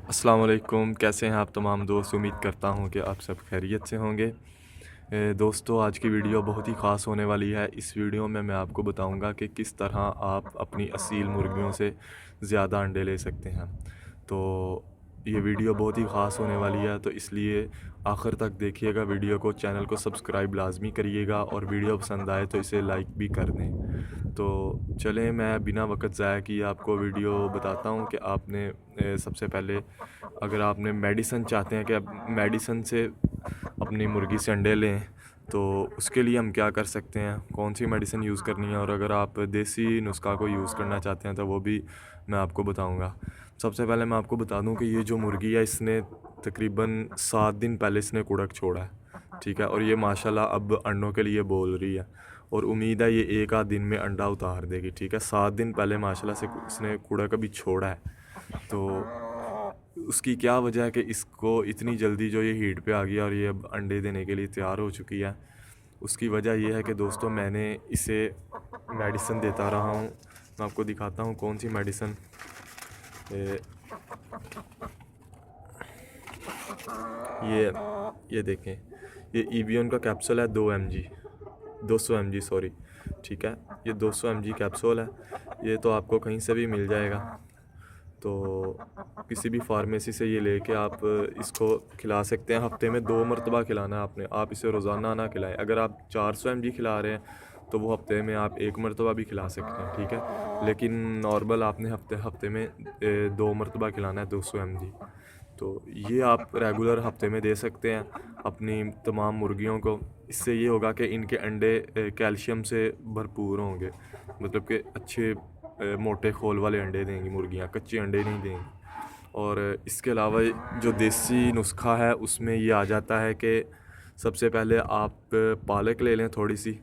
अस्सलाम वालेकुम। कैसे हैं आप तमाम दोस्त? उम्मीद करता हूं कि आप सब खैरियत से होंगे। दोस्तों, आज की वीडियो बहुत ही ख़ास होने वाली है। इस वीडियो में मैं आपको बताऊंगा कि किस तरह आप अपनी असील मुर्गियों से ज़्यादा अंडे ले सकते हैं। तो ये वीडियो बहुत ही ख़ास होने वाली है, तो इसलिए आखिर तक देखिएगा वीडियो को। चैनल को सब्सक्राइब लाजमी करिएगा और वीडियो पसंद आए तो इसे लाइक भी कर दें। तो चलें, मैं बिना वक्त ज़ाया किए आपको वीडियो बताता हूँ कि आपने सबसे पहले अगर आपने मेडिसन चाहते हैं कि आप मेडिसन से अपनी मुर्गी से अंडे लें, तो उसके लिए हम क्या कर सकते हैं, कौन सी मेडिसिन यूज़ करनी है, और अगर आप देसी नुस्खा को यूज़ करना चाहते हैं तो वो भी मैं आपको बताऊंगा। सबसे पहले मैं आपको बता दूं कि ये जो मुर्गी है, इसने तकरीबन 7 दिन पहले इसने कुड़क छोड़ा है, ठीक है। और ये माशाल्लाह अब अंडों के लिए बोल रही है और उम्मीद है ये एक आध दिन में अंडा उतार देगी, ठीक है। 7 दिन पहले माशाल्लाह से इसने कुड़क अभी छोड़ा है। तो उसकी क्या वजह है कि इसको इतनी जल्दी जो ये हीट पे आ गया और ये अब अंडे देने के लिए तैयार हो चुकी है। उसकी वजह ये है कि दोस्तों, मैंने इसे मेडिसिन देता रहा हूँ। मैं आपको दिखाता हूँ कौन सी मेडिसिन। ये देखें, ये ईवियन का कैप्सूल है 200 mg सॉरी, ठीक है। ये 200 mg कैप्सूल है। ये तो आपको कहीं से भी मिल जाएगा, तो किसी भी फार्मेसी से ये लेके आप इसको खिला सकते हैं। हफ्ते में 2 मरतबा खिलाना है आपने। आप इसे रोज़ाना ना खिलाएं। अगर आप 400 mg खिला रहे हैं तो वो हफ्ते में आप 1 मरतबा भी खिला सकते हैं, ठीक है। लेकिन नॉर्मल आपने हफ्ते में 2 मरतबा खिलाना है 200 mg। तो ये आप रेगुलर हफ्ते में दे सकते हैं अपनी तमाम मुर्गियों को। इससे ये होगा कि इनके अंडे कैल्शियम से भरपूर होंगे, मतलब कि अच्छे मोटे खोल वाले अंडे देंगी मुर्गियाँ, कच्चे अंडे नहीं देंगी। और इसके अलावा जो देसी नुस्खा है उसमें ये आ जाता है कि सबसे पहले आप पालक ले लें, थोड़ी सी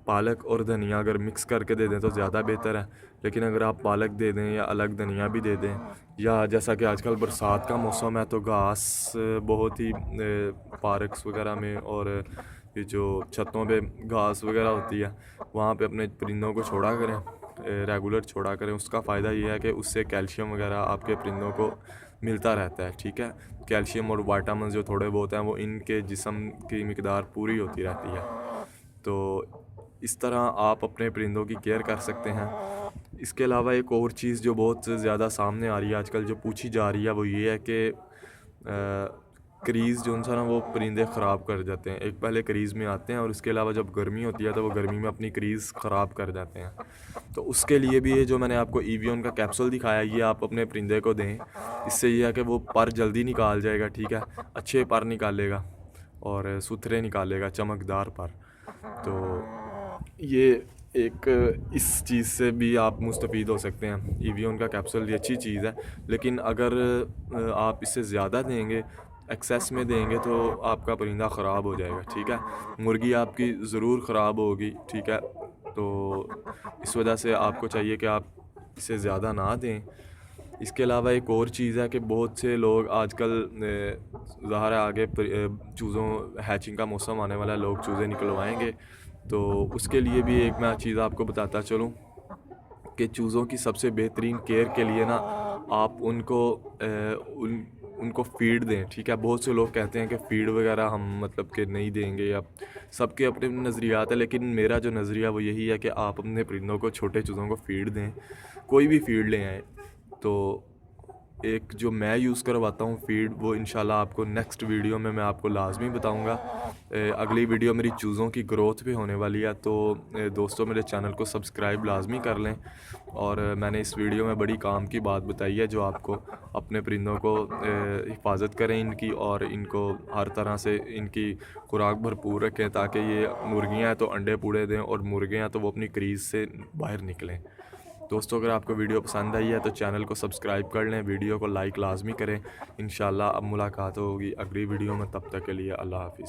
पालक और धनिया अगर मिक्स करके दे दें तो ज़्यादा बेहतर है। लेकिन अगर आप पालक दे दें या अलग धनिया भी दे दें, या जैसा कि आजकल बरसात का मौसम है तो घास बहुत ही पार्क्स वगैरह में और ये जो छतों पे घास वगैरह होती है वहाँ पे अपने परिंदों को छोड़ा करें, रेगुलर छोड़ा करें। उसका फ़ायदा ये है कि उससे कैल्शियम वगैरह आपके परिंदों को मिलता रहता है, ठीक है। कैल्शियम और विटामिन जो थोड़े बहुत हैं वो इनके जिस्म की मिकदार पूरी होती रहती है। तो इस तरह आप अपने परिंदों की केयर कर सकते हैं। इसके अलावा एक और चीज़ जो बहुत ज़्यादा सामने आ रही है आजकल, जो पूछी जा रही है, वो ये है कि क्रीज़ जो उनसा ना वो परिंदे ख़राब कर जाते हैं। एक पहले क्रीज़ में आते हैं और इसके अलावा जब गर्मी होती है तो वो गर्मी में अपनी क्रीज़ ख़राब कर जाते हैं। तो उसके लिए भी ये जो मैंने आपको ईवियन का कैप्सूल दिखाया, ये आप अपने परिंदे को दें। इससे ये है कि वो पर जल्दी निकाल जाएगा, ठीक है। अच्छे पर निकालेगा और सुथरे निकालेगा, चमकदार पर। तो ये एक इस चीज़ से भी आप मुस्तफ़ीद हो सकते हैं। ईवियन का कैप्सूल ये अच्छी चीज़ है, लेकिन अगर आप इससे ज़्यादा देंगे, एक्सेस में देंगे, तो आपका परिंदा ख़राब हो जाएगा, ठीक है। मुर्गी आपकी ज़रूर ख़राब होगी, ठीक है। तो इस वजह से आपको चाहिए कि आप इसे ज़्यादा ना दें। इसके अलावा एक और चीज़ है कि बहुत से लोग आजकल ज़ाहिर है आगे चूज़ों हैचिंग का मौसम आने वाला है, लोग चूज़े निकलवाएंगे। तो उसके लिए भी एक मैं चीज़ आपको बताता चलूँ कि चूज़ों की सबसे बेहतरीन केयर के लिए ना आप उनको फ़ीड दें, ठीक है। बहुत से लोग कहते हैं कि फ़ीड वगैरह हम मतलब कि नहीं देंगे, या सबके अपने नज़रियात है, लेकिन मेरा जो नज़रिया वो यही है कि आप अपने परिंदों को, छोटे चूज़ों को फ़ीड दें। कोई भी फ़ीड ले आएँ। तो एक जो मैं यूज़ करवाता हूँ फ़ीड, वो इंशाल्लाह आपको नेक्स्ट वीडियो में मैं आपको लाजमी बताऊँगा। अगली वीडियो मेरी चूज़ों की ग्रोथ पे होने वाली है, तो दोस्तों मेरे चैनल को सब्सक्राइब लाजमी कर लें। और मैंने इस वीडियो में बड़ी काम की बात बताई है, जो आपको अपने परिंदों को हिफाजत करें इनकी, और इनको हर तरह से इनकी खुराक भरपूर रखें, ताकि ये मुर्गियाँ हैं तो अंडे पूड़े दें और मुर्गे हैं तो वो अपनी क्रीज़ से बाहर निकलें। दोस्तों, अगर आपको वीडियो पसंद आई है तो चैनल को सब्सक्राइब कर लें, वीडियो को लाइक लाजमी करें। इंशाल्लाह अब मुलाकात होगी अगली वीडियो में, तब तक के लिए अल्लाह हाफ़िज़।